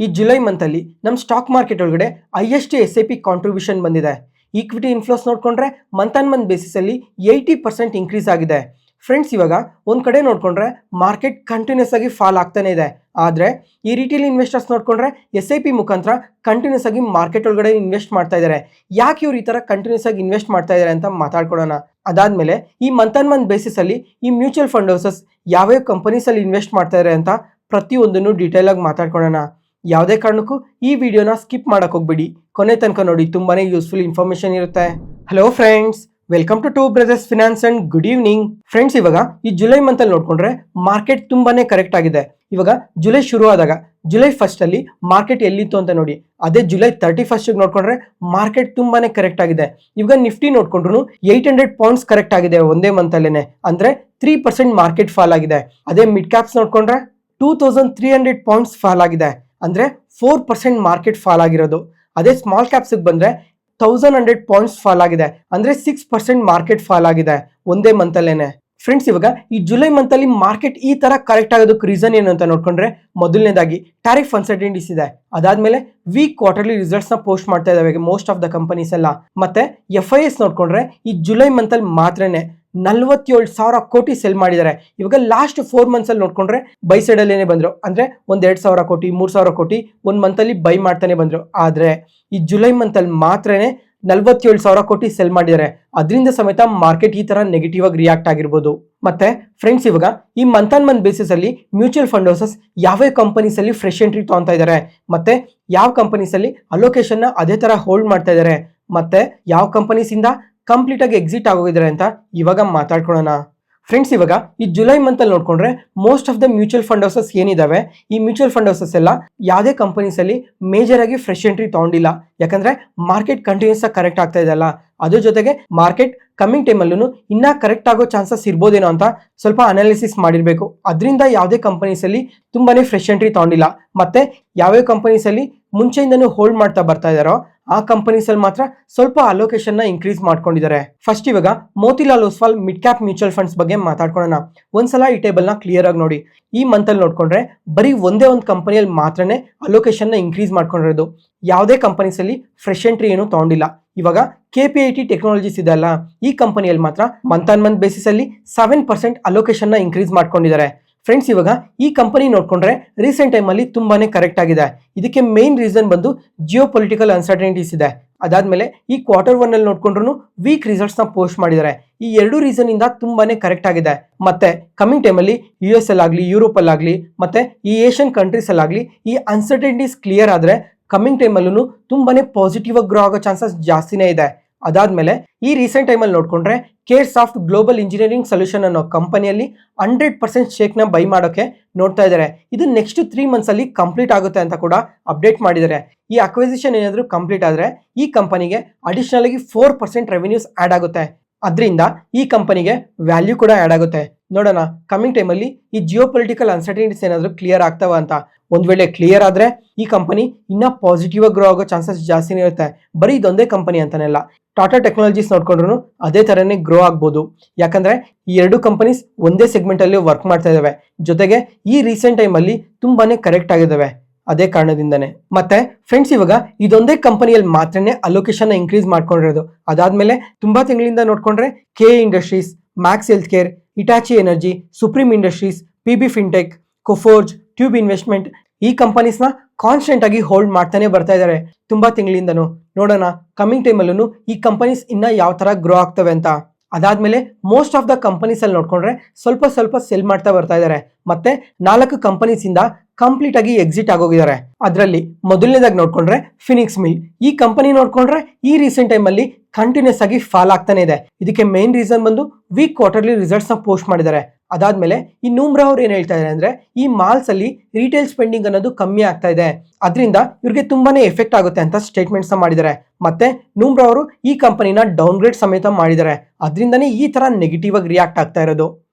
ಈ ಜುಲೈ ಮಂತಲ್ಲಿ ನಮ್ಮ stock market ಒಳಗಡೆ ಹೈಯೆಸ್ಟ್ SIP ಕಾಂಟ್ರಿಬ್ಯೂಷನ್ ಬಂದಿದೆ. ಈಕ್ವಿಟಿ ಇನ್ಫ್ಲೋಸ್ ನೋಡಿಕೊಂಡ್ರೆ ಮಂತ್ ಆನ್ ಮಂತ್ ಬೇಸಿಸಲ್ಲಿ 80% ಇನ್ಕ್ರೀಸ್ ಆಗಿದೆ. ಫ್ರೆಂಡ್ಸ್, ಇವಾಗ ಒಂದು ಕಡೆ ನೋಡಿಕೊಂಡ್ರೆ ಮಾರ್ಕೆಟ್ ಕಂಟಿನ್ಯೂಸ್ ಆಗಿ ಫಾಲ್ ಆಗ್ತಾನೆ ಇದೆ. ಆದರೆ ಈ ರಿಟೇಲ್ ಇನ್ವೆಸ್ಟರ್ಸ್ ನೋಡಿಕೊಂಡ್ರೆ SIP ಮುಖಾಂತರ ಕಂಟಿನ್ಯೂಸ್ ಆಗಿ ಮಾರ್ಕೆಟ್ ಒಳಗಡೆ ಇನ್ವೆಸ್ಟ್ ಮಾಡ್ತಾ ಇದ್ದಾರೆ. ಯಾಕೆ ಇವ್ರು ಈ ಥರ ಕಂಟಿನ್ಯೂಸ್ ಆಗಿ ಇನ್ವೆಸ್ಟ್ ಮಾಡ್ತಾ ಇದ್ದಾರೆ ಅಂತ ಮಾತಾಡ್ಕೊಳ್ಳೋಣ. ಅದಾದಮೇಲೆ ಈ ಮಂತ್ ಆನ್ ಮಂತ್ ಬೇಸಿಸಲ್ಲಿ ಈ ಮ್ಯೂಚುವಲ್ ಫಂಡ್ ಹೌಸಸ್ ಯಾವ್ಯಾವ ಕಂಪನೀಸಲ್ಲಿ ಇನ್ವೆಸ್ಟ್ ಮಾಡ್ತಾ ಇದ್ದಾರೆ ಅಂತ ಪ್ರತಿಯೊಂದನ್ನು ಡೀಟೇಲ್ ಆಗಿ ಮಾತಾಡ್ಕೊಳ್ಳೋಣ. ಯಾವುದೇ ಕಾರಣಕ್ಕೂ ಈ ವಿಡಿಯೋನ ಸ್ಕಿಪ್ ಮಾಡಕ್ಕೆ ಹೋಗ್ಬೇಡಿ, ಕೊನೆ ತನಕ ನೋಡಿ, ತುಂಬಾನೇ ಯೂಸ್ಫುಲ್ ಇನ್ಫಾರ್ಮೇಶನ್ ಇರುತ್ತೆ. Hello friends, welcome to two brothers finance and good evening. Friends, ಇವಾಗ ಈ ಜುಲೈ ಮಂತ್ ಅಲ್ಲಿ ನೋಡ್ಕೊಂಡ್ರೆ ಮಾರ್ಕೆಟ್ ತುಂಬಾನೇ ಕರೆಕ್ಟ್ ಆಗಿದೆ. ಇವಾಗ ಜುಲೈ ಶುರು ಆದಾಗ ಜುಲೈ 1st ಅಲ್ಲಿ ಮಾರ್ಕೆಟ್ ಎಲ್ಲಿತ್ತು ಅಂತ ನೋಡಿ. ಅದೇ ಜುಲೈ 31st ನೋಡ್ಕೊಂಡ್ರೆ ಮಾರ್ಕೆಟ್ ತುಂಬಾನೇ ಕರೆಕ್ಟ್ ಆಗಿದೆ. ಇವಾಗ ನಿಫ್ಟಿ ನೋಡ್ಕೊಂಡ್ರು 800 ಪಾಯಿಂಟ್ಸ್ ಕರೆಕ್ಟ್ ಆಗಿದೆ ಒಂದೇ ಮಂತ್ ಅಲ್ಲೇನೆ, ಅಂದ್ರೆ 3% ಮಾರ್ಕೆಟ್ ಫಾಲ್ ಆಗಿದೆ. ಅದೇ ಮಿಡ್ ಕ್ಯಾಪ್ಸ್ ನೋಡ್ಕೊಂಡ್ರೆ 2300 ಪಾಯಿಂಟ್ಸ್ ಫಾಲ್ ಆಗಿದೆ, ಅಂದ್ರೆ 4% ಮಾರ್ಕೆಟ್ ಫಾಲ್ ಆಗಿರೋದು. ಅದೇ ಸ್ಮಾಲ್ ಕ್ಯಾಪ್ಸ್ ಬಂದ್ರೆ 1100 ಪಾಯಿಂಟ್ಸ್ ಫಾಲ್ ಆಗಿದೆ, ಅಂದ್ರೆ 6% ಮಾರ್ಕೆಟ್ ಫಾಲ್ ಆಗಿದೆ ಒಂದೇ ಮಂತ್ ಅಲ್ಲೇನೆ. ಫ್ರೆಂಡ್ಸ್, ಇವಾಗ ಈ ಜುಲೈ ಮಂತ್ ಅಲ್ಲಿ ಮಾರ್ಕೆಟ್ ಈ ತರ ಕರೆಕ್ಟ್ ಆಗೋದಕ್ಕೆ ರೀಸನ್ ಏನು ಅಂತ ನೋಡ್ಕೊಂಡ್ರೆ, ಮೊದಲನೇದಾಗಿ ಟ್ಯಾರಿಫ್ ಅನ್ಸರ್ಟನಿಟೀಸ್ ಇದೆ. ಅದಾದ್ಮೇಲೆ ವೀಕ್ ಕ್ವಾರ್ಟರ್ಲಿ ರಿಸಲ್ಟ್ಸ್ ನ ಪೋಸ್ಟ್ ಮಾಡ್ತಾ ಇದಾವೆ ಮೋಸ್ಟ್ ಆಫ್ ದ ಕಂಪನೀಸ್ ಎಲ್ಲ. ಮತ್ತೆ FIS ನೋಡ್ಕೊಂಡ್ರೆ ಈ ಜುಲೈ ಮಂತ್ ಅಲ್ಲಿ ಮಾತ್ರನೇ 47,000 ಕೋಟಿ ಸೆಲ್ ಮಾಡಿದ್ದಾರೆ. ಇವಾಗ ಲಾಸ್ಟ್ 4 ಮಂತ್ಸ್ ಅಲ್ಲಿ ನೋಡ್ಕೊಂಡ್ರೆ ಬೈ ಸೈಡ್ ಅಲ್ಲೇನೆ ಬಂದ್ರು, ಅಂದ್ರೆ 2,000 ಕೋಟಿ 3,000 ಕೋಟಿ ಒಂದ್ ಮಂತ್ ಅಲ್ಲಿ ಬೈ ಮಾಡ್ತಾನೆ ಬಂದ್ರು. ಆದ್ರೆ ಈ ಜುಲೈ ಮಂತ್ ಅಲ್ಲಿ ಮಾತ್ರನೇ 47,000 ಕೋಟಿ ಸೆಲ್ ಮಾಡಿದ್ದಾರೆ. ಅದರಿಂದ ಸಮೇತ ಮಾರ್ಕೆಟ್ ಈ ತರ ನೆಗೆಟಿವ್ ಆಗಿ ರಿಯಾಕ್ಟ್ ಆಗಿರ್ಬೋದು. ಮತ್ತೆ ಫ್ರೆಂಡ್ಸ್, ಇವಾಗ ಈ ಮಂತ್ ಆನ್ ಮಂತ್ ಬೇಸಿಸ್ ಅಲ್ಲಿ ಮ್ಯೂಚುವಲ್ ಫಂಡ್ ಹೌಸಸ್ ಯಾವ ಕಂಪನೀಸ್ ಅಲ್ಲಿ ಫ್ರೆಶ್ ಎಂಟ್ರಿ ತಗೊಂತಾ ಇದ್ದಾರೆ, ಮತ್ತೆ ಯಾವ ಕಂಪನೀಸ್ ಅಲ್ಲಿ ಅಲೋಕೇಶನ್ ನ ಅದೇ ತರ ಹೋಲ್ಡ್ ಮಾಡ್ತಾ ಇದ್ದಾರೆ, ಮತ್ತೆ ಯಾವ ಕಂಪನೀಸ್ ಇಂದ ಕಂಪ್ಲೀಟ್ ಆಗಿ ಎಕ್ಸಿಟ್ ಆಗೋಗಿದ್ದಾರೆ ಅಂತ ಇವಾಗ ಮಾತಾಡ್ಕೊಳ್ಳೋಣ. ಫ್ರೆಂಡ್ಸ್, ಇವಾಗ ಈ ಜುಲೈ ಮಂತ್ ಅಲ್ಲಿ ನೋಡ್ಕೊಂಡ್ರೆ most of the mutual fund houses ಏನಿದಾವೆ, ಈ ಮ್ಯೂಚುವಲ್ ಫಂಡ್ ಹೌಸಸ್ ಎಲ್ಲ ಯಾವುದೇ ಕಂಪನೀಸ್ ಅಲ್ಲಿ ಮೇಜರ್ ಆಗಿ ಫ್ರೆಶ್ ಎಂಟ್ರಿ ತಗೊಂಡಿಲ್ಲ. ಯಾಕಂದ್ರೆ ಮಾರ್ಕೆಟ್ ಕಂಟಿನ್ಯೂಸ್ ಆಗಿ ಕರೆಕ್ಟ್ ಆಗ್ತಾ ಇದೆಯಲ್ಲ, ಅದ್ರ ಜೊತೆಗೆ ಮಾರ್ಕೆಟ್ ಕಮಿಂಗ್ ಟೈಮ್ ಅಲ್ಲೂ ಇನ್ನ ಕರೆಕ್ಟ್ ಆಗೋ ಚಾನ್ಸಸ್ ಇರ್ಬೋದೇನೋ ಅಂತ ಸ್ವಲ್ಪ ಅನಾಲಿಸಿಸ್ ಮಾಡಿರ್ಬೇಕು. ಅದರಿಂದ ಯಾವುದೇ ಕಂಪನೀಸ್ ಅಲ್ಲಿ ತುಂಬಾನೇ ಫ್ರೆಶ್ ಎಂಟ್ರಿ ತಗೊಂಡಿಲ್ಲ. ಮತ್ತೆ ಯಾವ್ಯಾವ ಕಂಪನೀಸ್ ಅಲ್ಲಿ ಮುಂಚೆಯಿಂದನೂ ಹೋಲ್ಡ್ ಮಾಡ್ತಾ ಬರ್ತಾ ಇದಾರೋ ಆ ಕಂಪನೀಸ್ ಅಲ್ಲಿ ಮಾತ್ರ ಸ್ವಲ್ಪ ಅಲೋಕೇಶನ್ ನ ಇನ್ಕ್ರೀಸ್ ಮಾಡ್ಕೊಂಡಿದ್ದಾರೆ. ಫಸ್ಟ್ ಇವಾಗ Motilal Oswal mid cap mutual funds ಬಗ್ಗೆ ಮಾತಾಡ್ಕೊಳ್ಳೋಣ. ಒಂದ್ಸಲ ಈ ಟೇಬಲ್ ನ ಕ್ಲಿಯರ್ ಆಗಿ ನೋಡಿ. ಈ ಮಂತ್ ಅಲ್ಲಿ ನೋಡ್ಕೊಂಡ್ರೆ ಬರೀ ಒಂದೇ ಒಂದು ಕಂಪನಿಯಲ್ಲಿ ಮಾತ್ರನೇ ಅಲೋಕೇಶನ್ ನ ಇನ್ಕ್ರೀಸ್ ಮಾಡ್ಕೊಂಡಿರೋದು. ಯಾವುದೇ ಕಂಪನೀಸ್ ಅಲ್ಲಿ ಫ್ರೆಶ್ ಎಂಟ್ರಿ ಏನು ತಗೊಂಡಿಲ್ಲ. ಇವಾಗ KPIT ಟೆಕ್ನಾಲಜೀಸ್ ಇದೆ ಅಲ್ಲ, ಈ ಕಂಪನಿಯಲ್ಲಿ ಮಾತ್ರ ಮಂತ್ ಆನ್ ಮಂತ್ ಬೇಸಿಸ್ ಅಲ್ಲಿ 7% ಅಲೋಕೇಶನ್ ನ ಇನ್ಕ್ರೀಸ್ ಮಾಡ್ಕೊಂಡಿದ್ದಾರೆ. ಫ್ರೆಂಡ್ಸ್, ಇವಾಗ ಈ ಕಂಪನಿ ನೋಡ್ಕೊಂಡ್ರೆ ರೀಸೆಂಟ್ ಟೈಮ್ ಅಲ್ಲಿ ತುಂಬಾನೇ ಕರೆಕ್ಟ್ ಆಗಿದೆ. ಇದಕ್ಕೆ ಮೇನ್ ರೀಸನ್ ಬಂದು ಜಿಯೋ ಪೊಲಿಟಿಕಲ್ ಅನ್ಸರ್ಟನಿಟೀಸ್ ಇದೆ. ಅದಾದ್ಮೇಲೆ ಈ Q1 ಅಲ್ಲಿ ನೋಡ್ಕೊಂಡ್ರು ವೀಕ್ ರಿಸಲ್ಟ್ಸ್ ನ ಪೋಸ್ಟ್ ಮಾಡಿದ್ದಾರೆ. ಈ ಎರಡು ರೀಸನ್ ಇಂದ ತುಂಬಾನೇ ಕರೆಕ್ಟ್ ಆಗಿದೆ. ಮತ್ತೆ ಕಮಿಂಗ್ ಟೈಮ್ ಅಲ್ಲಿ US ಅಲ್ಲಾಗ್ಲಿ, ಯುರೋಪ್ ಅಲ್ಲಾಗ್ಲಿ, ಮತ್ತೆ ಈ ಏಷ್ಯನ್ ಕಂಟ್ರೀಸ್ ಅಲ್ಲಾಗ್ಲಿ ಈ ಅನ್ಸರ್ಟನಿಟೀಸ್ ಕ್ಲಿಯರ್ ಆದ್ರೆ ಕಮಿಂಗ್ ಟೈಮ್ ಅಲ್ಲೂ ತುಂಬಾನೇ ಪಾಸಿಟಿವ್ ಆಗಿ ಗ್ರೋ ಆಗೋ ಚಾನ್ಸಸ್ ಜಾಸ್ತಿನೇ ಇದೆ. ಅದಾದ್ಮೇಲೆ ಈ ರೀಸೆಂಟ್ ಟೈಮ್ ಅಲ್ಲಿ ನೋಡ್ಕೊಂಡ್ರೆ ಕೇರ್ಸಾಫ್ಟ್ ಗ್ಲೋಬಲ್ ಇಂಜಿನಿಯರಿಂಗ್ ಸೊಲ್ಯೂಷನ್ ಅನ್ನೋ ಕಂಪನಿಯಲ್ಲಿ 100% ಶೇಕ್ ನ ಬೈ ಮಾಡೋಕೆ ನೋಡ್ತಾ ಇದ್ದಾರೆ. ಇದು ನೆಕ್ಸ್ಟ್ 3 ಮಂತ್ಸ್ ಅಲ್ಲಿ ಕಂಪ್ಲೀಟ್ ಆಗುತ್ತೆ ಅಂತ ಕೂಡ ಅಪ್ಡೇಟ್ ಮಾಡಿದ್ದಾರೆ. ಈ ಅಕ್ವಿಸಿಷನ್ ಏನಾದರೂ ಕಂಪ್ಲೀಟ್ ಆದ್ರೆ ಈ ಕಂಪನಿಗೆ ಅಡಿಷನಲ್ ಆಗಿ 4% ರೆವೆನ್ಯೂಸ್ ಆಡ್ ಆಗುತ್ತೆ. ಅದರಿಂದ ಈ ಕಂಪನಿಗೆ ವ್ಯಾಲ್ಯೂ ಕೂಡ ಆಡ್ ಆಗುತ್ತೆ. ನೋಡೋಣ ಕಮಿಂಗ್ ಟೈಮ್ ಅಲ್ಲಿ ಈ ಜಿಯೋ ಪೊಲಿಟಿಕಲ್ ಅನ್ಸರ್ಟನಿಟೀಸ್ ಏನಾದರೂ ಕ್ಲಿಯರ್ ಆಗ್ತಾವ ಅಂತ. ಒಂದ್ ವೇಳೆ ಕ್ಲಿಯರ್ ಆದ್ರೆ ಈ ಕಂಪನಿ ಇನ್ನ ಪಾಸಿಟಿವ್ ಆಗಿ ಗ್ರೋ ಆಗೋ ಚಾನ್ಸಸ್ ಜಾಸ್ತಿನೇ ಇರುತ್ತೆ. ಬರೀ ಇದೊಂದೇ ಕಂಪನಿ ಅಂತಾನೆಲ್ಲ, ಟಾಟಾ ಟೆಕ್ನಾಲಜೀಸ್ ನೋಡ್ಕೊಂಡ್ರು ಅದೇ ತರನೇ ಗ್ರೋ ಆಗ್ಬೋದು. ಯಾಕಂದ್ರೆ ಈ ಎರಡು ಕಂಪನೀಸ್ ಒಂದೇ ಸೆಗ್ಮೆಂಟ್ ಅಲ್ಲಿ ವರ್ಕ್ ಮಾಡ್ತಾ ಇದಾವೆ. ಜೊತೆಗೆ ಈ ರೀಸೆಂಟ್ ಟೈಮ್ ಅಲ್ಲಿ ತುಂಬಾನೇ ಕರೆಕ್ಟ್ ಆಗಿದಾವೆ. ಅದೇ ಕಾರಣದಿಂದನೇ. ಮತ್ತೆ ಫ್ರೆಂಡ್ಸ್, ಇವಾಗ ಇದೊಂದೇ ಕಂಪನಿಯಲ್ಲಿ ಮಾತ್ರನೇ ಅಲೋಕೇಶನ್ ಇನ್ಕ್ರೀಸ್ ಮಾಡ್ಕೊಂಡಿರೋದು. ಅದಾದ್ಮೇಲೆ ತುಂಬಾ ತಿಂಗಳಿಂದ ನೋಡ್ಕೊಂಡ್ರೆ KE industries, Max health care, Hitachi energy, supreme industries, PB fintech, Coforge, tube investment ಈ ಕಂಪನೀಸ್ ನ ಕಾನ್ಸ್ಟೆಂಟ್ ಆಗಿ ಹೋಲ್ಡ್ ಮಾಡ್ತಾನೆ ಬರ್ತಾ ಇದ್ದಾರೆ ತುಂಬಾ ತಿಂಗಳಿಂದನೂ. ನೋಡೋಣ ಕಮಿಂಗ್ ಟೈಮ್ ಅಲ್ಲೂ ಈ ಕಂಪನೀಸ್ ಇನ್ನ ಯಾವ ತರ ಗ್ರೋ ಆಗ್ತವೆ ಅಂತ. ಅದಾದ್ಮೇಲೆ ಮೋಸ್ಟ್ ಆಫ್ ದ ಕಂಪನೀಸ್ ಅಲ್ಲಿ ನೋಡ್ಕೊಂಡ್ರೆ ಸ್ವಲ್ಪ ಸ್ವಲ್ಪ ಸೆಲ್ ಮಾಡ್ತಾ ಬರ್ತಾ ಇದ್ದಾರೆ. ಮತ್ತೆ 4 ಕಂಪನೀಸ್ ಇಂದ ಕಂಪ್ಲೀಟ್ ಆಗಿ ಎಕ್ಸಿಟ್ ಆಗೋಗಿದ್ದಾರೆ. ಅದರಲ್ಲಿ ಮೊದಲನೇದಾಗಿ ನೋಡ್ಕೊಂಡ್ರೆ ಫಿನಿಕ್ಸ್ ಮಿಲ್. ಈ ಕಂಪನಿ ನೋಡ್ಕೊಂಡ್ರೆ ಈ ರೀಸೆಂಟ್ ಟೈಮ್ ಅಲ್ಲಿ ಕಂಟಿನ್ಯೂಸ್ ಆಗಿ ಫಾಲ್ ಆಗ್ತಾನೆ ಇದೆ. ಇದಕ್ಕೆ ಮೇನ್ ರೀಸನ್ ಬಂದು ವೀಕ್ ಕ್ವಾರ್ಟರ್ಲಿ ರಿಸಲ್ಟ್ಸ್ ನ ಪೋಸ್ಟ್ ಮಾಡಿದ್ದಾರೆ. ಅದಾದ್ಮೇಲೆ ಈ ನೂಮ್ರಾ ಅವ್ರು ಏನ್ ಹೇಳ್ತಾ ಇದ್ದಾರೆ ಅಂದ್ರೆ ಈ ಮಾಲ್ಸ್ ಅಲ್ಲಿ ರಿಟೇಲ್ ಸ್ಪೆಂಡಿಂಗ್ ಅನ್ನೋದು ಕಮ್ಮಿ ಆಗ್ತಾ ಇದೆ, ಅದರಿಂದ ಇವ್ರಿಗೆ ತುಂಬಾನೇ ಎಫೆಕ್ಟ್ ಆಗುತ್ತೆ ಅಂತ ಸ್ಟೇಟ್ಮೆಂಟ್ಸ್ ಮಾಡಿದ್ದಾರೆ. ಮತ್ತೆ ನೂಮ್ರಾ ಅವರು ಈ ಕಂಪನಿನ ಡೌನ್ ಗ್ರೇಡ್ ಸಮೇತ ಮಾಡಿದ್ದಾರೆ. ಅದರಿಂದನೇ ಈ ತರ ನೆಗೆಟಿವ್ ಆಗಿ ರಿಯಾಕ್ಟ್ ಆಗ್ತಾ ಇರೋದು.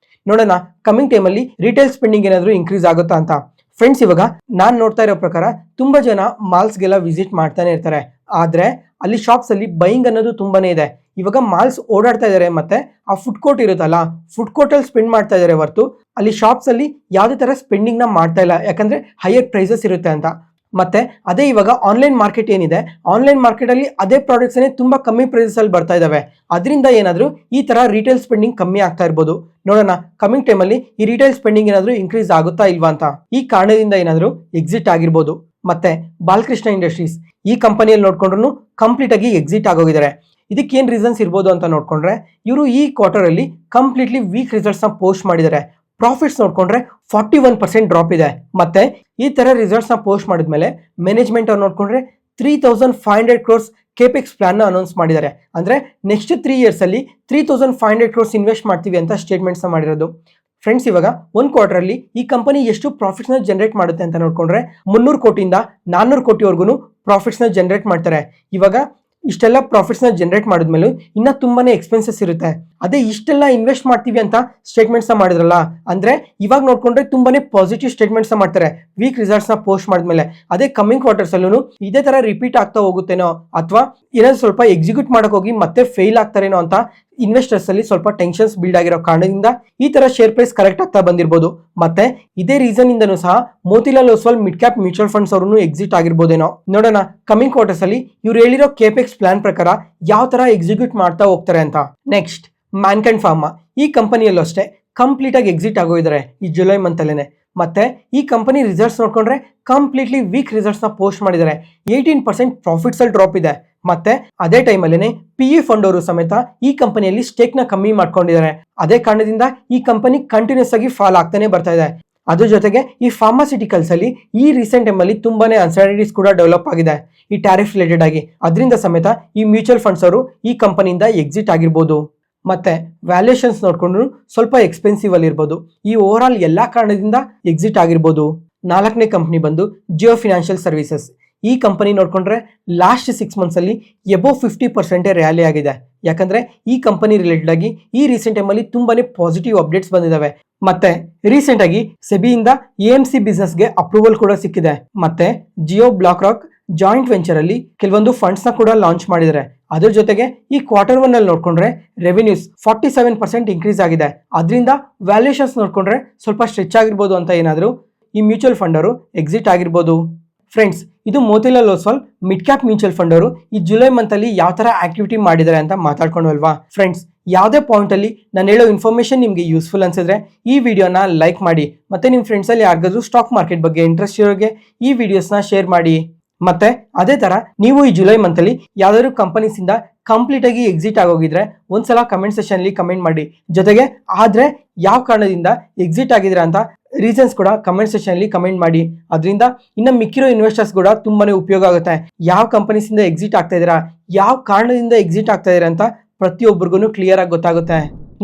ನೋಡೋಣ ಕಮಿಂಗ್ ಟೈಮ್ ಅಲ್ಲಿ ರಿಟೇಲ್ ಸ್ಪೆಂಡಿಂಗ್ ಏನಾದ್ರು ಇನ್ಕ್ರೀಸ್ ಆಗುತ್ತಾ ಅಂತ. ಫ್ರೆಂಡ್ಸ್, ಇವಾಗ ನಾನ್ ನೋಡ್ತಾ ಇರೋ ಪ್ರಕಾರ ತುಂಬಾ ಜನ ಮಾಲ್ಸ್ಗೆಲ್ಲ ವಿಸಿಟ್ ಮಾಡ್ತಾನೆ ಇರ್ತಾರೆ. ಆದ್ರೆ ಅಲ್ಲಿ ಶಾಪ್ಸ್ ಅಲ್ಲಿ ಬೈಯಿಂಗ್ ಅನ್ನೋದು ತುಂಬಾನೇ ಇದೆ. ಇವಾಗ ಮಾಲ್ಸ್ ಓಡಾಡ್ತಾ ಇದಾರೆ, ಮತ್ತೆ ಆ ಫುಡ್ ಕೋರ್ಟ್ ಇರುತ್ತಲ್ಲ, ಫುಡ್ ಕೋರ್ಟ್ ಅಲ್ಲಿ ಸ್ಪೆಂಡ್ ಮಾಡ್ತಾ ಇದಾರೆ ಹೊರತು ಅಲ್ಲಿ ಶಾಪ್ಸ್ ಅಲ್ಲಿ ಯಾವುದೇ ತರ ಸ್ಪೆಂಡಿಂಗ್ ನ ಮಾಡ್ತಾ ಇಲ್ಲ. ಯಾಕಂದ್ರೆ ಹೈಯರ್ ಪ್ರೈಸಸ್ ಇರುತ್ತೆ ಅಂತ. ಮತ್ತೆ ಅದೇ ಇವಾಗ ಆನ್ಲೈನ್ ಮಾರ್ಕೆಟ್ ಏನಿದೆ, ಆನ್ಲೈನ್ ಮಾರ್ಕೆಟ್ ಅಲ್ಲಿ ಅದೇ ಪ್ರಾಡಕ್ಟ್ಸ್ ತುಂಬಾ ಕಮ್ಮಿ ಪ್ರೈಸಸ್ ಅಲ್ಲಿ ಬರ್ತಾ ಇದಾವೆ. ಅದರಿಂದ ಏನಾದ್ರೂ ಈ ತರ ರಿಟೇಲ್ ಸ್ಪೆಂಡಿಂಗ್ ಕಮ್ಮಿ ಆಗ್ತಾ ಇರ್ಬೋದು. ನೋಡೋಣ ಕಮಿಂಗ್ ಟೈಮ್ ಅಲ್ಲಿ ಈ ರಿಟೇಲ್ ಸ್ಪೆಂಡಿಂಗ್ ಏನಾದ್ರೂ ಇನ್ಕ್ರೀಸ್ ಆಗುತ್ತಾ ಇಲ್ವಾ ಅಂತ. ಈ ಕಾರಣದಿಂದ ಏನಾದ್ರೂ ಎಕ್ಸಿಟ್ ಆಗಿರ್ಬೋದು. ಮತ್ತೆ ಬಾಲಕೃಷ್ಣ ಇಂಡಸ್ಟ್ರೀಸ್ ಈ ಕಂಪನಿಯಲ್ಲಿ ನೋಡ್ಕೊಂಡ್ರು ಕಂಪ್ಲೀಟ್ ಆಗಿ ಎಕ್ಸಿಟ್ ಆಗೋಗಿದ್ದಾರೆ. ಇದಕ್ಕೆ ಏನ್ ರೀಸನ್ಸ್ ಇರ್ಬೋದು ಅಂತ ನೋಡ್ಕೊಂಡ್ರೆ, ಇವರು ಈ ಕ್ವಾರ್ಟರ್ ಅಲ್ಲಿ ಕಂಪ್ಲೀಟ್ಲಿ ವೀಕ್ ರಿಸಲ್ಟ್ಸ್ ನ ಪೋಸ್ಟ್ ಮಾಡಿದ್ದಾರೆ. ಪ್ರಾಫಿಟ್ಸ್ ನೋಡ್ಕೊಂಡ್ರೆ 41% ಡ್ರಾಪ್ ಇದೆ. ಮತ್ತೆ ಈ ತರ ರಿಸಲ್ಟ್ಸ್ ನ ಪೋಸ್ಟ್ ಮಾಡಿದ್ಮೇಲೆ ಮ್ಯಾನೇಜ್ಮೆಂಟ್ ಅವ್ರು ನೋಡ್ಕೊಂಡ್ರೆ 3500 crores ಕೇಪೆಕ್ಸ್ ಪ್ಲಾನ್ ನ ಅನೌನ್ಸ್ ಮಾಡಿದ್ದಾರೆ. ಅಂದ್ರೆ ನೆಕ್ಸ್ಟ್ 3 years ಅಲ್ಲಿ 3500 crores ಇನ್ವೆಸ್ಟ್ ಮಾಡ್ತೀವಿ ಅಂತ ಸ್ಟೇಟ್ಮೆಂಟ್ಸ್ ನ ಮಾಡಿರೋದು. ಫ್ರೆಂಡ್ಸ್, ಇವಾಗ ಒಂದು ಕ್ವಾರ್ಟರ್ ಅಲ್ಲಿ ಈ ಕಂಪನಿ ಎಷ್ಟು ಪ್ರಾಫಿಟ್ಸ್ ನ ಜನರೇಟ್ ಮಾಡುತ್ತೆ ಅಂತ ನೋಡ್ಕೊಂಡ್ರೆ 300 ಕೋಟಿಯಿಂದ 400 ಕೋಟಿವರೆಗೂ ಪ್ರಾಫಿಟ್ಸ್ ನ ಜನರೇಟ್ ಮಾಡ್ತಾರೆ. ಇವಾಗ ಇಷ್ಟೆಲ್ಲ ಪ್ರಾಫಿಟ್ಸ್ ನ ಜನರೇಟ್ ಮಾಡಿದ್ಮೇಲೆ ಇನ್ನ ತುಂಬಾನೇ ಎಕ್ಸ್ಪೆನ್ಸಸ್ ಇರುತ್ತೆ. ಅದೇ ಇಷ್ಟೆಲ್ಲ ಇನ್ವೆಸ್ಟ್ ಮಾಡ್ತೀವಿ ಅಂತ ಸ್ಟೇಟ್ಮೆಂಟ್ಸ್ ನ ಮಾಡಿದ್ರಲ್ಲ, ಅಂದ್ರೆ ಇವಾಗ ನೋಡ್ಕೊಂಡ್ರೆ ತುಂಬಾನೇ ಪಾಸಿಟಿವ್ ಸ್ಟೇಟ್ಮೆಂಟ್ಸ್ ನ ಮಾಡ್ತಾರೆ ವೀಕ್ ರಿಸಲ್ಟ್ಸ್ ನ ಪೋಸ್ಟ್ ಮಾಡಿದ್ಮೇಲೆ. ಅದೇ ಕಮಿಂಗ್ ಕ್ವಾರ್ಟರ್ಸ್ ಅಲ್ಲೂ ಇದೇ ತರ ರಿಪೀಟ್ ಆಗ್ತಾ ಹೋಗುತ್ತೇನೋ, ಅಥವಾ ಏನಾದ್ರು ಸ್ವಲ್ಪ ಎಕ್ಸಿಕ್ಯೂಟ್ ಮಾಡಕ್ ಹೋಗಿ ಮತ್ತೆ ಫೇಲ್ ಆಗ್ತಾರೇನೋ ಅಂತ ಇನ್ವೆಸ್ಟರ್ಸ್ ಅಲ್ಲಿ ಸ್ವಲ್ಪ ಟೆನ್ಷನ್ಸ್ ಬಿಲ್ಡ್ ಆಗಿರೋ ಕಾರಣದಿಂದ ಈ ತರ ಶೇರ್ ಪ್ರೈಸ್ ಕರೆಕ್ಟ್ ಆಗ್ತಾ ಬಂದಿರಬಹುದು. ಮತ್ತೆ ಇದೇ ರೀಸನ್ ಇಂದನೂ ಸಹ Motilal Oswal mid cap mutual funds ಅವರು ಎಕ್ಸಿಟ್ ಆಗಿರ್ಬೋದೇನೋ. ನೋಡೋಣ ಕಮಿಂಗ್ ಕ್ವಾರ್ಟರ್ಸ್ ಅಲ್ಲಿ ಇವ್ರು ಹೇಳಿರೋ ಕೇಪೆಕ್ಸ್ ಪ್ಲಾನ್ ಪ್ರಕಾರ ಯಾವ ತರ ಎಕ್ಸಿಕ್ಯೂಟ್ ಮಾಡ್ತಾ ಹೋಗ್ತಾರೆ ಅಂತ. ನೆಕ್ಸ್ಟ್ ಮ್ಯಾನ್ಕೈಂಡ್ ಫಾರ್ಮಾ ಈ ಕಂಪನಿಯಲ್ಲೂ ಅಷ್ಟೇ ಕಂಪ್ಲೀಟ್ ಆಗಿ ಎಕ್ಸಿಟ್ ಆಗೋಗಿದ್ದಾರೆ ಈ ಜುಲೈ ಮಂತ್ ಅಲ್ಲೇನೆ. ಮತ್ತೆ ಈ ಕಂಪನಿ ರಿಸಲ್ಟ್ಸ್ ನೋಡ್ಕೊಂಡ್ರೆ ಕಂಪ್ಲೀಟ್ಲಿ ವೀಕ್ ರಿಸಲ್ಟ್ಸ್ ನ ಪೋಸ್ಟ್ ಮಾಡಿದ್ದಾರೆ. 18% ಪ್ರಾಫಿಟ್ಸ್ ಅಲ್ಲಿ ಡ್ರಾಪ್ ಇದೆ. ಮತ್ತೆ ಅದೇ ಟೈಮ್ ಅಲ್ಲೇನೆ PE ಫಂಡ್ ಅವರು ಸಮೇತ ಈ ಕಂಪನಿಯಲ್ಲಿ ಸ್ಟೇಕ್ ನ ಕಮ್ಮಿ ಮಾಡ್ಕೊಂಡಿದ್ದಾರೆ. ಅದೇ ಕಾರಣದಿಂದ ಈ ಕಂಪನಿ ಕಂಟಿನ್ಯೂಸ್ ಆಗಿ ಫಾಲ್ ಆಗ್ತಾನೆ ಬರ್ತಾ ಇದೆ. ಅದ್ರ ಜೊತೆಗೆ ಈ ಫಾರ್ಮಾಸ್ಯೂಟಿಕಲ್ಸ್ ಅಲ್ಲಿ ಈ ರೀಸೆಂಟ್ ಟೈಮ್ ಅಲ್ಲಿ ತುಂಬಾನೇ ಅನ್ಸರ್ಟನಿಟೀಸ್ ಕೂಡ ಡೆವಲಪ್ ಆಗಿದೆ ಈ ಟ್ಯಾರಿಫ್ ರಿಲೇಟೆಡ್ ಆಗಿ. ಅದರಿಂದ ಸಮೇತ ಈ ಮ್ಯೂಚುವಲ್ ಫಂಡ್ಸ್ ಅವರು ಈ ಕಂಪನಿಯಿಂದ ಎಕ್ಸಿಟ್ ಆಗಿರ್ಬೋದು. ಮತ್ತೆ ವ್ಯಾಲ್ಯೂಯೇಷನ್ಸ್ ನೋಡ್ಕೊಂಡ್ರು ಸ್ವಲ್ಪ ಎಕ್ಸ್ಪೆನ್ಸಿವ್ ಅಲ್ಲಿ ಇರ್ಬೋದು. ಈ ಓವರ್ ಆಲ್ ಎಲ್ಲಾ ಕಾರಣದಿಂದ ಎಕ್ಸಿಟ್ ಆಗಿರ್ಬೋದು. 4ನೇ ಕಂಪನಿ ಬಂದು ಜಿಯೋ ಫಿನಾನ್ಷಿಯಲ್ ಸರ್ವಿಸಸ್. ಈ ಕಂಪನಿ ನೋಡ್ಕೊಂಡ್ರೆ ಲಾಸ್ಟ್ 6 months ಅಲ್ಲಿ ಎಬೋ 50% ರ್ಯಾಲಿ ಆಗಿದೆ. ಯಾಕಂದ್ರೆ ಈ ಕಂಪನಿ ರಿಲೇಟೆಡ್ ಆಗಿ ಈ ರೀಸೆಂಟ್ ಟೈಮ್ ಅಲ್ಲಿ ತುಂಬಾನೇ ಪಾಸಿಟಿವ್ ಅಪ್ಡೇಟ್ಸ್ ಬಂದಿದಾವೆ. ಮತ್ತೆ ರೀಸೆಂಟ್ ಆಗಿ ಸೆಬಿಯಿಂದ AMC ಬಿಸ್ನೆಸ್ ಗೆ ಅಪ್ರೂವಲ್ ಕೂಡ ಸಿಕ್ಕಿದೆ. ಮತ್ತೆ Jio BlackRock joint venture ಅಲ್ಲಿ ಕೆಲವೊಂದು ಫಂಡ್ಸ್ ನ ಕೂಡ ಲಾಂಚ್ ಮಾಡಿದ್ದಾರೆ. ಅದ್ರ ಜೊತೆಗೆ ಈ Q1 ಅಲ್ಲಿ ನೋಡ್ಕೊಂಡ್ರೆ ರೆವಿನ್ಯೂಸ್ 47% ಇನ್ಕ್ರೀಸ್ ಆಗಿದೆ. ಅದರಿಂದ ವ್ಯಾಲ್ಯೂಯೇಷನ್ಸ್ ನೋಡ್ಕೊಂಡ್ರೆ ಸ್ವಲ್ಪ ಸ್ಟ್ರೆಚ್ ಆಗಿರ್ಬೋದು ಅಂತ ಏನಾದ್ರು ಈ ಮ್ಯೂಚುವಲ್ ಫಂಡ್ ಅವರು ಎಕ್ಸಿಟ್ ಆಗಿರ್ಬೋದು. ಫ್ರೆಂಡ್ಸ್, ಇದು Motilal Oswal mid cap mutual fund ಅವರು ಈ ಜುಲೈ ಮಂತ್ ಅಲ್ಲಿ ಯಾವ ತರ ಆಕ್ಟಿವಿಟಿ ಮಾಡಿದ್ದಾರೆ ಅಂತ ಮಾತಾಡ್ಕೊಂಡ್ವಲ್ವಾ. ಫ್ರೆಂಡ್ಸ್, ಯಾವುದೇ ಪಾಯಿಂಟ್ ಅಲ್ಲಿ ನಾನು ಹೇಳೋ ಇನ್ಫಾರ್ಮೇಶನ್ ನಿಮಗೆ ಯೂಸ್ಫುಲ್ ಅನ್ಸಿದ್ರೆ ಈ ವಿಡಿಯೋನ ಲೈಕ್ ಮಾಡಿ. ಮತ್ತೆ ನಿಮ್ಮ ಫ್ರೆಂಡ್ಸ್ ಅಲ್ಲಿ ಯಾರಿಗಾದ್ರೂ ಸ್ಟಾಕ್ ಮಾರ್ಕೆಟ್ ಬಗ್ಗೆ ಇಂಟ್ರೆಸ್ಟ್ ಇರೋರಿಗೆ ಈ ವಿಡಿಯೋಸ್ನ ಶೇರ್ ಮಾಡಿ. ಮತ್ತೆ ಅದೇ ತರ ನೀವು ಈ ಜುಲೈ ಮಂತ್ ಅಲ್ಲಿ ಯಾವ್ದಾದ್ರು ಕಂಪನೀಸ್ ಇಂದ ಕಂಪ್ಲೀಟ್ ಆಗಿ ಎಕ್ಸಿಟ್ ಆಗೋಗಿದ್ರೆ ಒಂದ್ಸಲ ಕಮೆಂಟ್ ಸೆಷನ್ ಅಲ್ಲಿ ಕಮೆಂಟ್ ಮಾಡಿ. ಜೊತೆಗೆ ಆದ್ರೆ ಯಾವ ಕಾರಣದಿಂದ ಎಕ್ಸಿಟ್ ಆಗಿದ್ರೆ ಅಂತ ರೀಸನ್ಸ್ ಕೂಡ ಕಮೆಂಟ್ ಸೆಷನ್ ಅಲ್ಲಿ ಕಮೆಂಟ್ ಮಾಡಿ. ಅದರಿಂದ ಇನ್ನ ಮಿಕ್ಕಿರೋ ಇನ್ವೆಸ್ಟರ್ಸ್ ಕೂಡ ತುಂಬಾನೇ ಉಪಯೋಗ ಆಗುತ್ತೆ. ಯಾವ ಕಂಪನೀಸ್ ಇಂದ ಎಕ್ಸಿಟ್ ಆಗ್ತಾ ಇದೀರಾ, ಯಾವ ಕಾರಣದಿಂದ ಎಕ್ಸಿಟ್ ಆಗ್ತಾ ಇದೀರಾ ಅಂತ ಪ್ರತಿಯೊಬ್ಬರಿಗೂ ಕ್ಲಿಯರ್ ಆಗಿ ಗೊತ್ತಾಗುತ್ತೆ.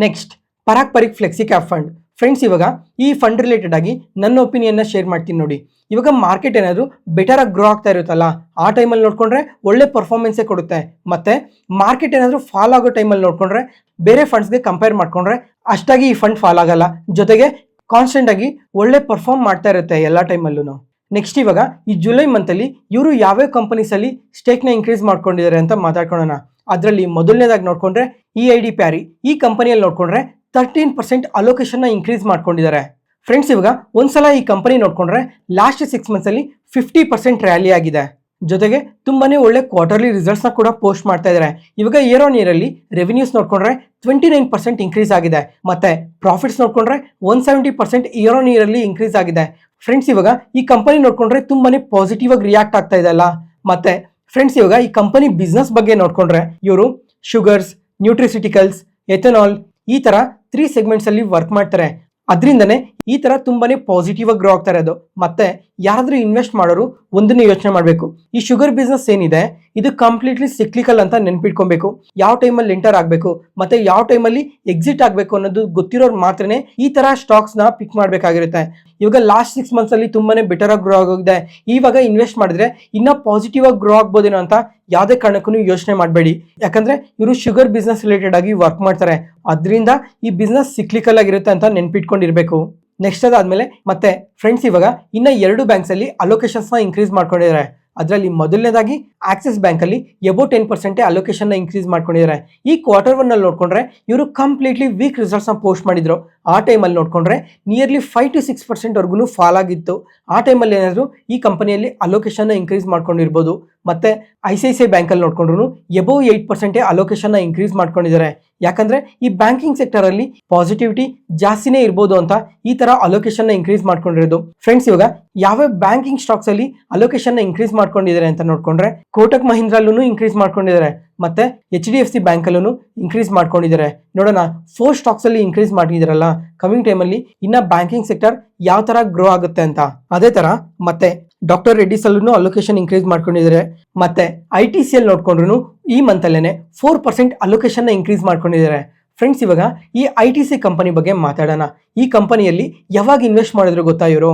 Next Parag Parikh flexi cap fund. Friends, ಇವಾಗ ಈ ಫಂಡ್ ರಿಲೇಟೆಡ್ ಆಗಿ ನನ್ನ ಒಪಿನಿಯನ್ನ ಶೇರ್ ಮಾಡ್ತೀನಿ ನೋಡಿ. ಇವಾಗ ಮಾರ್ಕೆಟ್ ಏನಾದ್ರು ಬೆಟರ್ ಆಗಿ ಗ್ರೋ ಆಗ್ತಾ ಇರುತ್ತಲ್ಲ, ಆ ಟೈಮಲ್ಲಿ ನೋಡ್ಕೊಂಡ್ರೆ ಒಳ್ಳೆ ಪರ್ಫಾರ್ಮೆನ್ಸೇ ಕೊಡುತ್ತೆ. ಮತ್ತೆ ಮಾರ್ಕೆಟ್ ಏನಾದ್ರು ಫಾಲ್ ಆಗೋ ಟೈಮಲ್ಲಿ ನೋಡ್ಕೊಂಡ್ರೆ ಬೇರೆ ಫಂಡ್ಸ್ಗೆ ಕಂಪೇರ್ ಮಾಡ್ಕೊಂಡ್ರೆ ಅಷ್ಟಾಗಿ ಈ ಫಂಡ್ ಫಾಲ್ ಆಗಲ್ಲ. ಜೊತೆಗೆ ಕಾನ್ಸ್ಟೆಂಟ್ ಆಗಿ ಒಳ್ಳೆ ಪರ್ಫಾರ್ಮ್ ಮಾಡ್ತಾ ಇರುತ್ತೆ ಎಲ್ಲ ಟೈಮಲ್ಲೂ. ನೆಕ್ಸ್ಟ್ ಇವಾಗ ಈ ಜುಲೈ ಮಂತ್ ಅಲ್ಲಿ ಇವರು ಯಾವ್ಯಾವ ಕಂಪನೀಸ್ ಅಲ್ಲಿ ಸ್ಟೇಕ್ ನ ಇನ್ಕ್ರೀಸ್ ಮಾಡ್ಕೊಂಡಿದ್ದಾರೆ ಅಂತ ಮಾತಾಡ್ಕೊಳ್ಳೋಣ. ಅದರಲ್ಲಿ ಮೊದಲನೇದಾಗಿ ನೋಡ್ಕೊಂಡ್ರೆ EID ಪ್ಯಾರಿ. ಈ ಕಂಪನಿಯಲ್ಲಿ ನೋಡ್ಕೊಂಡ್ರೆ 13% ಅಲೋಕೇಶನ್ ನ ಇನ್ಕ್ರೀಸ್ ಮಾಡ್ಕೊಂಡಿದ್ದಾರೆ. ಫ್ರೆಂಡ್ಸ್, ಇವಾಗ ಒಂದ್ಸಲ ಈ ಕಂಪನಿ ನೋಡ್ಕೊಂಡ್ರೆ ಲಾಸ್ಟ್ 6 months ಅಲ್ಲಿ 50% ರ್ಯಾಲಿ ಆಗಿದೆ. ಜೊತೆಗೆ ತುಂಬಾನೇ ಒಳ್ಳೆ ಕ್ವಾರ್ಟರ್ಲಿ ರಿಸಲ್ಟ್ಸ್ ನ ಕೂಡ ಪೋಸ್ಟ್ ಮಾಡ್ತಾ ಇದ್ದಾರೆ. ಇವಾಗ ಇಯರ್ ಆನ್ ಇಯರ್ ಅಲ್ಲಿ ರೆವಿನ್ಯೂಸ್ ನೋಡ್ಕೊಂಡ್ರೆ 29% ಇನ್ಕ್ರೀಸ್ ಆಗಿದೆ. ಮತ್ತೆ ಪ್ರಾಫಿಟ್ಸ್ ನೋಡ್ಕೊಂಡ್ರೆ 170% ಇಯರ್ ಆನ್ ಇಯರ್ ಅಲ್ಲಿ ಇನ್ಕ್ರೀಸ್ ಆಗಿದೆ. ಫ್ರೆಂಡ್ಸ್, ಇವಾಗ ಈ ಕಂಪನಿ ನೋಡ್ಕೊಂಡ್ರೆ ತುಂಬಾನೇ ಪಾಸಿಟಿವ್ ಆಗಿ ರಿಯಾಕ್ಟ್ ಆಗ್ತಾ ಇದೆ ಅಲ್ಲ. ಮತ್ತೆ ಫ್ರೆಂಡ್ಸ್, ಇವಾಗ ಈ ಕಂಪನಿ ಬಿಸ್ನೆಸ್ ಬಗ್ಗೆ ನೋಡ್ಕೊಂಡ್ರೆ ಇವರು ಶುಗರ್ಸ್, ನ್ಯೂಟ್ರಿಸಿಟಿಕಲ್ಸ್, ಎಥನಾಲ್ ಈ ತರ 3 ಸೆಗ್ಮೆಂಟ್ಸ್ ಅಲ್ಲಿ ವರ್ಕ್ ಮಾಡ್ತಾರೆ. ಅದರಿಂದನೇ ಈ ತರ ತುಂಬಾನೇ ಪಾಸಿಟಿವ್ ಆಗಿ ಗ್ರೋ ಆಗ್ತಾ ಇರೋದು. ಮತ್ತೆ ಯಾರಾದ್ರೂ ಇನ್ವೆಸ್ಟ್ ಮಾಡೋರು ಒಂದನ್ನೇ ಯೋಚನೆ ಮಾಡಬೇಕು, ಈ ಶುಗರ್ ಬಿಸ್ನೆಸ್ ಏನಿದೆ ಇದು ಕಂಪ್ಲೀಟ್ಲಿ ಸಿಕ್ಲಿಕಲ್ ಅಂತ ನೆನ್ಪಿಟ್ಕೊಬೇಕು. ಯಾವ ಟೈಮಲ್ಲಿ ಎಂಟರ್ ಆಗಬೇಕು ಮತ್ತೆ ಯಾವ ಟೈಮಲ್ಲಿ ಎಕ್ಸಿಟ್ ಆಗಬೇಕು ಅನ್ನೋದು ಗೊತ್ತಿರೋರು ಮಾತ್ರನೇ ಈ ತರ ಸ್ಟಾಕ್ಸ್ ನ ಪಿಕ್ ಮಾಡಬೇಕಾಗಿರುತ್ತೆ. ಇವಾಗ ಲಾಸ್ಟ್ 6 months ಅಲ್ಲಿ ತುಂಬಾನೇ ಬೆಟರ್ ಆಗಿ ಗ್ರೋ ಆಗೋಗಿದೆ. ಇವಾಗ ಇನ್ವೆಸ್ಟ್ ಮಾಡಿದ್ರೆ ಇನ್ನ ಪಾಸಿಟಿವ್ ಆಗಿ ಗ್ರೋ ಆಗ್ಬೋದೇನೋ ಅಂತ ಯಾವುದೇ ಕಾರಣಕ್ಕೂ ಯೋಚನೆ ಮಾಡಬೇಡಿ. ಯಾಕಂದ್ರೆ ಇವರು ಶುಗರ್ ಬಿಸ್ನೆಸ್ ರಿಲೇಟೆಡ್ ಆಗಿ ವರ್ಕ್ ಮಾಡ್ತಾರೆ. ಅದರಿಂದ ಈ ಬಿಸ್ನೆಸ್ ಸಿಕ್ಲಿಕಲ್ ಆಗಿರುತ್ತೆ ಅಂತ ನೆನ್ಪಿಟ್ಕೊಂಡಿರ್ಬೇಕು. ನೆಕ್ಸ್ಟ್ ಅದಾದ್ಮೇಲೆ ಮತ್ತೆ ಫ್ರೆಂಡ್ಸ್, ಇವಾಗ ಇನ್ನ 2 ಬ್ಯಾಂಕ್ಸ್ ಅಲ್ಲಿ ಅಲೋಕೇಶನ್ಸ್ ನ ಇನ್ಕ್ರೀಸ್ ಮಾಡ್ಕೊಂಡಿದ್ದಾರೆ. ಅದರಲ್ಲಿ ಮೊದಲನೇದಾಗಿ ಆಕ್ಸಿಸ್ ಬ್ಯಾಂಕ್ ಅಲ್ಲಿ ಎಬೋ 10% ಅಲೋಕೇಶನ್ ಇನ್ಕ್ರೀಸ್ ಮಾಡ್ಕೊಂಡಿದ್ದಾರೆ. ಈ Q1 ಅಲ್ಲಿ ನೋಡ್ಕೊಂಡ್ರೆ ಇವರು ಕಂಪ್ಲೀಟ್ಲಿ ವೀಕ್ ರಿಸಲ್ಟ್ಸ್ ನ ಪೋಸ್ಟ್ ಮಾಡಿದ್ರು. ಆ ಟೈಮಲ್ಲಿ ನೋಡ್ಕೊಂಡ್ರೆ ನಿಯರ್ಲಿ 5 to 6% ವರ್ಗು ಫಾಲ್ ಆಗಿತ್ತು. ಆ ಟೈಮಲ್ಲಿ ಏನಾದ್ರು ಈ ಕಂಪನಿಯಲ್ಲಿ ಅಲೋಕೇಶನ್ ಇನ್ಕ್ರೀಸ್ ಮಾಡ್ಕೊಂಡಿರ್ಬೋದು. ಮತ್ತೆ ICICI ಬ್ಯಾಂಕ್ ಅಲ್ಲಿ ನೋಡ್ಕೊಂಡ್ರು ಎಬೋ 8% ಅಲೋಕೇಶನ್ ಇನ್ಕ್ರೀಸ್ ಮಾಡ್ಕೊಂಡಿದ್ದಾರೆ. ಯಾಕಂದ್ರೆ ಈ ಬ್ಯಾಂಕಿಂಗ್ ಸೆಕ್ಟರ್ ಅಲ್ಲಿ ಪಾಸಿಟಿವಿಟಿ ಜಾಸ್ತಿನೇ ಇರ್ಬೋದು ಅಂತ ಈ ತರ ಅಲೋಕೇಶನ್ ಇನ್ಕ್ರೀಸ್ ಮಾಡ್ಕೊಂಡಿರೋದು. ಫ್ರೆಂಡ್ಸ್, ಇವಾಗ ಯಾವ ಬ್ಯಾಂಕಿಂಗ್ ಸ್ಟಾಕ್ಸ್ ಅಲ್ಲಿ ಅಲೋಕೇಶನ್ ಇನ್ಕ್ರೀಸ್ ಮಾಡ್ಕೊಂಡಿದ್ದಾರೆ ಅಂತ ನೋಡ್ಕೊಂಡ್ರೆ ಕೋಟಕ್ ಮಹೀಂದ್ರಲ್ಲೂ ಇನ್ಕ್ರೀಸ್ ಮಾಡ್ಕೊಂಡಿದ್ದಾರೆ, ಮತ್ತೆ HDFC ಬ್ಯಾಂಕ್ ಅಲ್ಲೂ ಇನ್ಕ್ರೀಸ್ ಮಾಡ್ಕೊಂಡಿದ್ದಾರೆ. ನೋಡೋಣ 4 ಸ್ಟಾಕ್ಸ್ ಅಲ್ಲಿ ಇನ್ಕ್ರೀಸ್ ಮಾಡಿದಾರಲ್ಲ, ಕಮಿಂಗ್ ಟೈಮ್ ಅಲ್ಲಿ ಇನ್ನ ಬ್ಯಾಂಕಿಂಗ್ ಸೆಕ್ಟರ್ ಯಾವ ತರ ಗ್ರೋ ಆಗುತ್ತೆ ಅಂತ. ಅದೇ ತರ ಮತ್ತೆ ಡಾಕ್ಟರ್ ರೆಡ್ಡಿಸ್ ಅಲ್ಲೂ ಅಲೋಕೇಶನ್ ಇನ್ಕ್ರೀಸ್ ಮಾಡ್ಕೊಂಡಿದ್ದಾರೆ. ಮತ್ತೆ ITCL ನೋಡ್ಕೊಂಡ್ರು ಈ ಮಂತ್ ಅಲ್ಲೇನೆ 4% ಅಲೋಕೇಶನ್ ಇನ್ಕ್ರೀಸ್ ಮಾಡ್ಕೊಂಡಿದ್ದಾರೆ. ಫ್ರೆಂಡ್ಸ್, ಇವಾಗ ಈ ITC ಕಂಪನಿ ಬಗ್ಗೆ ಮಾತಾಡೋಣ. ಈ ಕಂಪನಿಯಲ್ಲಿ ಯಾವಾಗ ಇನ್ವೆಸ್ಟ್ ಮಾಡಿದ್ರು ಗೊತ್ತಾ? ಇವರು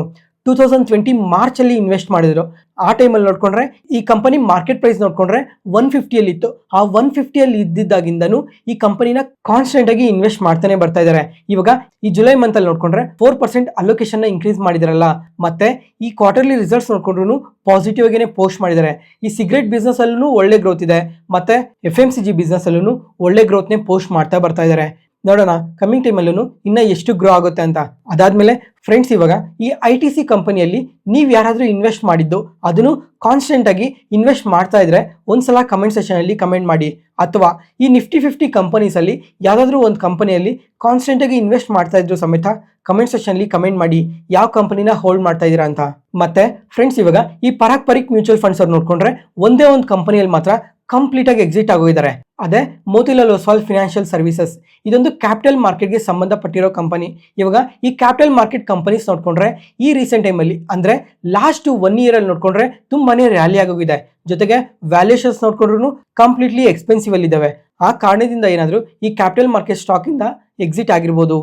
2020 ಮಾರ್ಚ್ ಅಲ್ಲಿ ಇನ್ವೆಸ್ಟ್ ಮಾಡಿದ್ರು. ಆ ಟೈಮಲ್ಲಿ ನೋಡ್ಕೊಂಡ್ರೆ ಈ ಕಂಪನಿ ಮಾರ್ಕೆಟ್ ಪ್ರೈಸ್ ನೋಡ್ಕೊಂಡ್ರೆ 150 ಅಲ್ಲಿ ಇತ್ತು. ಆ 150 ಅಲ್ಲಿ ಇದ್ದಿದ್ದಾಗಿಂದನು ಈ ಕಂಪನಿನ ಕಾನ್ಸ್ಟೆಂಟ್ ಆಗಿ ಇನ್ವೆಸ್ಟ್ ಮಾಡ್ತಾನೆ ಬರ್ತಾ ಇದ್ದಾರೆ. ಇವಾಗ ಈ ಜುಲೈ ಮಂತ್ ಅಲ್ಲಿ ನೋಡ್ಕೊಂಡ್ರೆ 4% ಅಲೋಕೇಶನ್ ಇನ್ಕ್ರೀಸ್ ಮಾಡಿದಾರಲ್ಲ, ಮತ್ತೆ ಈ ಕ್ವಾರ್ಟರ್ಲಿ ರಿಸಲ್ಟ್ಸ್ ನೋಡ್ಕೊಂಡ್ರು ಪಾಸಿಟಿವ್ ಆಗಿನೇ ಪೋಸ್ಟ್ ಮಾಡಿದ್ದಾರೆ. ಈ ಸಿಗರೇಟ್ ಬಿಸ್ನೆಸ್ ಅಲ್ಲೂ ಒಳ್ಳೆ ಗ್ರೋತ್ ಇದೆ, ಮತ್ತೆ FMCG ಬಿಸ್ನೆಸ್ ಅಲ್ಲೂ ಒಳ್ಳೆ ಗ್ರೋತ್ನೇ ಪೋಸ್ಟ್ ಮಾಡ್ತಾ ಬರ್ತಾ ಇದ್ದಾರೆ. ನೋಡೋಣ ಕಮಿಂಗ್ ಟೈಮಲ್ಲೂ ಇನ್ನ ಎಷ್ಟು ಗ್ರೋ ಆಗುತ್ತೆ ಅಂತ. ಅದಾದ್ಮೇಲೆ ಫ್ರೆಂಡ್ಸ್, ಇವಾಗ ಈ ITC ಕಂಪನಿಯಲ್ಲಿ ನೀವು ಯಾರಾದರೂ ಇನ್ವೆಸ್ಟ್ ಮಾಡಿದ್ದು ಅದನ್ನು ಕಾನ್ಸ್ಟೆಂಟ್ ಆಗಿ ಇನ್ವೆಸ್ಟ್ ಮಾಡ್ತಾ ಇದ್ರೆ ಒಂದ್ಸಲ ಕಮೆಂಟ್ ಸೆಷನ್ ಅಲ್ಲಿ ಕಮೆಂಟ್ ಮಾಡಿ. ಅಥವಾ ಈ Nifty 50 ಕಂಪನೀಸ್ ಅಲ್ಲಿ ಯಾವ್ದಾದ್ರು ಒಂದು ಕಂಪನಿಯಲ್ಲಿ ಕಾನ್ಸ್ಟೆಂಟ್ ಆಗಿ ಇನ್ವೆಸ್ಟ್ ಮಾಡ್ತಾ ಇದ್ರು ಸಮೇತ ಕಮೆಂಟ್ ಸೆಷನ್ ಅಲ್ಲಿ ಕಮೆಂಟ್ ಮಾಡಿ ಯಾವ ಕಂಪನಿನ ಹೋಲ್ಡ್ ಮಾಡ್ತಾ ಇದೀರಾ ಅಂತ. ಮತ್ತೆ ಫ್ರೆಂಡ್ಸ್, ಇವಾಗ ಈ ಪರಾಕ್ ಪರೀಕ್ ಮ್ಯೂಚುವಲ್ ಫಂಡ್ಸ್ ಅವ್ರು ನೋಡ್ಕೊಂಡ್ರೆ ಒಂದೇ ಒಂದು ಕಂಪನಿಯಲ್ಲಿ ಮಾತ್ರ ಕಂಪ್ಲೀಟ್ ಆಗಿ ಎಕ್ಸಿಟ್ ಆಗೋಗಿದ್ದಾರೆ. ಅದೇ ಮೋತಿಲಾಲ್ ಒಸ್ವಾಲ್ ಫಿನಾನ್ಷಿಯಲ್ ಸರ್ವಿಸಸ್. ಇದೊಂದು ಕ್ಯಾಪಿಟಲ್ ಮಾರ್ಕೆಟ್ಗೆ ಸಂಬಂಧಪಟ್ಟಿರೋ ಕಂಪನಿ. ಇವಾಗ ಈ ಕ್ಯಾಪಿಟಲ್ ಮಾರ್ಕೆಟ್ ಕಂಪನೀಸ್ ನೋಡ್ಕೊಂಡ್ರೆ ಈ ರೀಸೆಂಟ್ ಟೈಮಲ್ಲಿ ಅಂದ್ರೆ ಲಾಸ್ಟ್ 1 year ಅಲ್ಲಿ ನೋಡ್ಕೊಂಡ್ರೆ ತುಂಬಾನೇ ರ್ಯಾಲಿ ಆಗೋಗಿದೆ. ಜೊತೆಗೆ ವ್ಯಾಲ್ಯೂಷನ್ಸ್ ನೋಡ್ಕೊಂಡ್ರು ಕಂಪ್ಲೀಟ್ಲಿ ಎಕ್ಸ್ಪೆನ್ಸಿವ್ ಅಲ್ಲಿ ಇದಾವೆ. ಆ ಕಾರಣದಿಂದ ಏನಾದರೂ ಈ ಕ್ಯಾಪಿಟಲ್ ಮಾರ್ಕೆಟ್ ಸ್ಟಾಕ್ ಇಂದ ಎಕ್ಸಿಟ್ ಆಗಿರ್ಬೋದು.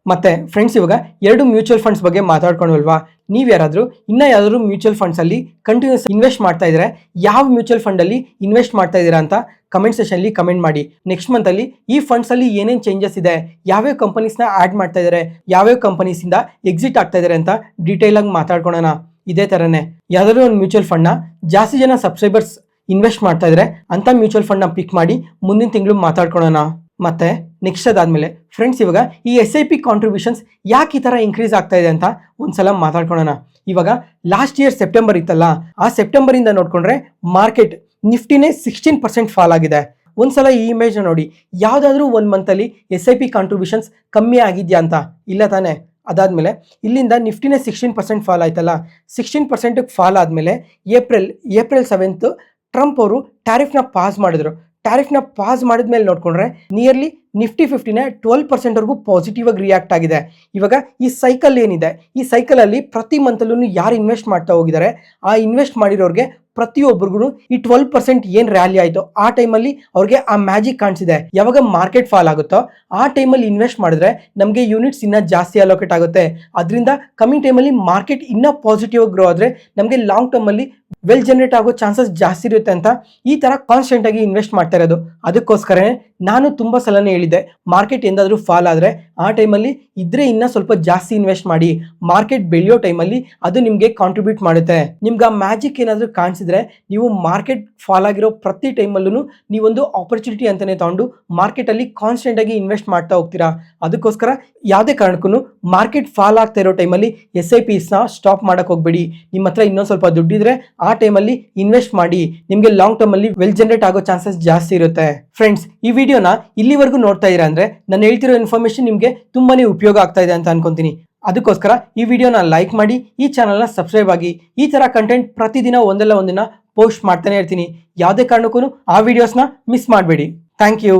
ಮತ್ತೆ ಫ್ರೆಂಡ್ಸ್, ಇವಾಗ 2 ಮ್ಯೂಚುವಲ್ ಫಂಡ್ಸ್ ಬಗ್ಗೆ ಮಾತಾಡ್ಕೊಂಡ್ವಲ್ವಾ? ನೀವು ಯಾರಾದರೂ ಇನ್ನ ಯಾವ್ದಾದ್ರು ಮ್ಯೂಚುವಲ್ ಫಂಡ್ಸ್ ಅಲ್ಲಿ ಕಂಟಿನ್ಯೂಸ್ ಇನ್ವೆಸ್ಟ್ ಮಾಡ್ತಾ ಇದ್ರೆ ಯಾವ ಮ್ಯೂಚುವಲ್ ಫಂಡ್ ಅಲ್ಲಿ ಇನ್ವೆಸ್ಟ್ ಮಾಡ್ತಾ ಇದ್ದೀರಾ ಅಂತ ಕಮೆಂಟ್ ಸೆಷನ್ ಅಲ್ಲಿ ಕಮೆಂಟ್ ಮಾಡಿ. ನೆಕ್ಸ್ಟ್ ಮಂತ್ ಅಲ್ಲಿ ಈ ಫಂಡ್ಸ್ ಅಲ್ಲಿ ಏನೇನು ಚೇಂಜಸ್ ಇದೆ, ಯಾವ್ಯಾವ ಕಂಪನೀಸ್ನ ಆಡ್ ಮಾಡ್ತಾ ಇದ್ದಾರೆ, ಯಾವ್ಯಾವ ಕಂಪನೀಸ್ ಇಂದ ಎಕ್ಸಿಟ್ ಆಗ್ತಾ ಇದ್ದಾರೆ ಅಂತ ಡೀಟೇಲ್ ಆಗಿ ಮಾತಾಡ್ಕೊಳ್ಳೋಣ. ಇದೇ ತರನೇ ಯಾವ್ದಾದ್ರು ಒಂದು ಮ್ಯೂಚುವಲ್ ಫಂಡ್ ನ ಜಾಸ್ತಿ ಜನ ಸಬ್ಸ್ಕ್ರೈಬರ್ಸ್ ಇನ್ವೆಸ್ಟ್ ಮಾಡ್ತಾ ಇದ್ರೆ ಅಂತ ಮ್ಯೂಚುವಲ್ ಫಂಡ್ ನ ಪಿಕ್ ಮಾಡಿ ಮುಂದಿನ ತಿಂಗಳು ಮಾತಾಡ್ಕೊಳ್ಳೋಣ. ಮತ್ತೆ ನೆಕ್ಸ್ಟ್ ಅದಾದ್ಮೇಲೆ ಫ್ರೆಂಡ್ಸ್, ಇವಾಗ ಈ SIP ಕಾಂಟ್ರಿಬ್ಯೂಷನ್ಸ್ ಯಾಕೆ ಈ ತರ ಇನ್ಕ್ರೀಸ್ ಆಗ್ತಾ ಇದೆ ಅಂತ ಒಂದ್ಸಲ ಮಾತಾಡ್ಕೊಳ್ಳೋಣ. ಇವಾಗ ಲಾಸ್ಟ್ ಇಯರ್ ಸೆಪ್ಟೆಂಬರ್ ಇತ್ತಲ್ಲ, ಆ ಸೆಪ್ಟೆಂಬರ್ ಇಂದ ನೋಡ್ಕೊಂಡ್ರೆ ಮಾರ್ಕೆಟ್ ನಿಫ್ಟಿನೇ 16% ಫಾಲ್ ಆಗಿದೆ. ಒಂದ್ಸಲ ಈ ಇಮೇಜ್ ನೋಡಿ, ಯಾವ್ದಾದ್ರು 1 ಮಂತ್ ಅಲ್ಲಿ SIP ಕಾಂಟ್ರಿಬ್ಯೂಷನ್ಸ್ ಕಮ್ಮಿ ಆಗಿದ್ಯಾ ಅಂತ? ಇಲ್ಲ ತಾನೆ. ಅದಾದ್ಮೇಲೆ ಇಲ್ಲಿಂದ ನಿಫ್ಟಿನೇ 16% ಫಾಲ್ ಆಯ್ತಲ್ಲ, 16% ಫಾಲ್ ಆದ್ಮೇಲೆ ಏಪ್ರಿಲ್ 7 ಟ್ರಂಪ್ ಅವರು ಟ್ಯಾರಿಫ್ನ ಪಾಸ್ ಮಾಡಿದ್ರು. ಟ್ಯಾರಿಫ್ನ ಪಾಸ್ ಮಾಡಿದ್ಮೇಲೆ ನೋಡ್ಕೊಂಡ್ರೆ ನಿಯರ್ಲಿ Nifty 50ನೇ 12% ವರೆಗೂ ಪಾಸಿಟಿವ್ ಆಗಿ ರಿಯಾಕ್ಟ್ ಆಗಿದೆ. ಇವಾಗ ಈ ಸೈಕಲ್ ಏನಿದೆ, ಈ ಸೈಕಲ್ ಅಲ್ಲಿ ಪ್ರತಿ ಮಂತಲ್ಲೂ ಯಾರು ಇನ್ವೆಸ್ಟ್ ಮಾಡ್ತಾ ಹೋಗಿದ್ದಾರೆ ಆ ಇನ್ವೆಸ್ಟ್ ಮಾಡಿರೋರಿಗೆ ಪ್ರತಿಯೊಬ್ಬರಿಗೂ ಈ 12% ಏನ್ ರ್ಯಾಲಿ ಆಯ್ತು ಆ ಟೈಮಲ್ಲಿ ಅವ್ರಿಗೆ ಆ ಮ್ಯಾಜಿಕ್ ಕಾಣಿಸಿದೆ. ಯಾವಾಗ ಮಾರ್ಕೆಟ್ ಫಾಲ್ ಆಗುತ್ತೋ ಆ ಟೈಮಲ್ಲಿ ಇನ್ವೆಸ್ಟ್ ಮಾಡಿದ್ರೆ ನಮಗೆ ಯೂನಿಟ್ಸ್ ಇನ್ನ ಜಾಸ್ತಿ ಅಲೋಕೇಟ್ ಆಗುತ್ತೆ. ಅದರಿಂದ ಕಮಿಂಗ್ ಟೈಮಲ್ಲಿ ಮಾರ್ಕೆಟ್ ಇನ್ನ ಪಾಸಿಟಿವ್ ಗ್ರೋ ಆದ್ರೆ ನಮಗೆ ಲಾಂಗ್ ಟರ್ಮ್ ಅಲ್ಲಿ ವೆಲ್ ಜನರೇಟ್ ಆಗೋ ಚಾನ್ಸಸ್ ಜಾಸ್ತಿ ಇರುತ್ತೆ ಅಂತ ಈ ತರ ಕಾನ್ಸ್ಟೆಂಟ್ ಆಗಿ ಇನ್ವೆಸ್ಟ್ ಮಾಡ್ತಾ ಇರೋದು. ಅದಕ್ಕೋಸ್ಕರ ನಾನು ತುಂಬಾ ಸಲನೇ ಹೇಳಿದ್ದೆ, ಮಾರ್ಕೆಟ್ ಎಂದಾದ್ರೂ ಫಾಲ್ ಆದ್ರೆ ಆ ಟೈಮಲ್ಲಿ ಇದ್ರೆ ಇನ್ನ ಸ್ವಲ್ಪ ಜಾಸ್ತಿ ಇನ್ವೆಸ್ಟ್ ಮಾಡಿ. ಮಾರ್ಕೆಟ್ ಬೆಳೆಯೋ ಟೈಮಲ್ಲಿ ಅದು ನಿಮ್ಗೆ ಕಾಂಟ್ರಿಬ್ಯೂಟ್ ಮಾಡುತ್ತೆ. ನಿಮ್ಗೆ ಆ ಮ್ಯಾಜಿಕ್ ಏನಾದ್ರೂ ಕಾಣಿಸಿದ್ರೆ ನೀವು ಮಾರ್ಕೆಟ್ ಫಾಲ್ ಆಗಿರೋ ಪ್ರತಿ ಟೈಮಲ್ಲೂ ನೀವೊಂದು ಆಪರ್ಚುನಿಟಿ ಅಂತಾನೆ ತಗೊಂಡು ಮಾರ್ಕೆಟ್ ಅಲ್ಲಿ ಕಾನ್ಸ್ಟೆಂಟ್ ಆಗಿ ಇನ್ವೆಸ್ಟ್ ಮಾಡ್ತಾ ಹೋಗ್ತೀರಾ. ಅದಕ್ಕೋಸ್ಕರ ಯಾವುದೇ ಕಾರಣಕ್ಕೂ ಮಾರ್ಕೆಟ್ ಫಾಲ್ ಆಗ್ತಾ ಇರೋ ಟೈಮಲ್ಲಿ SIPs ನ ಸ್ಟಾಪ್ ಮಾಡಕ್ ಹೋಗ್ಬೇಡಿ. ನಿಮ್ಮ ಹತ್ರ ಇನ್ನೊಂದು ಸ್ವಲ್ಪ ದುಡ್ಡಿದ್ರೆ ಆ ಟೈಮಲ್ಲಿ ಇನ್ವೆಸ್ಟ್ ಮಾಡಿ. ನಿಮ್ಗೆ ಲಾಂಗ್ ಟರ್ಮ್ ಅಲ್ಲಿ ವೆಲ್ ಜನರೇಟ್ ಆಗೋ ಚಾನ್ಸಸ್ ಜಾಸ್ತಿ ಇರುತ್ತೆ. ಫ್ರೆಂಡ್ಸ್, ಈ ವಿಡಿಯೋನ ಇಲ್ಲಿವರೆಗೂ ನೋಡ್ತಾ ಇದ್ದೀರಾ ಅಂದ್ರೆ ನಾನು ಹೇಳ್ತಿರೋ ಇನ್ಫಾರ್ಮೇಶನ್ ನಿಮ್ಗೆ ತುಂಬಾನೇ ಉಪಯೋಗ ಆಗ್ತಾ ಇದೆ ಅಂತ ಅನ್ಕೊಂತೀನಿ. ಅದಕ್ಕೋಸ್ಕರ ಈ ವಿಡಿಯೋನ ಲೈಕ್ ಮಾಡಿ, ಈ ಚಾನಲ್ನ ಸಬ್ಸ್ಕ್ರೈಬ್ ಆಗಿ. ಈ ತರ ಕಂಟೆಂಟ್ ಪ್ರತಿದಿನ ಒಂದಲ್ಲ ಒಂದಿನ ಪೋಸ್ಟ್ ಮಾಡ್ತಾನೆ ಇರ್ತೀನಿ. ಯಾವುದೇ ಕಾರಣಕ್ಕೂ ಆ ವಿಡಿಯೋಸ್ನ ಮಿಸ್ ಮಾಡಬೇಡಿ. Thank you.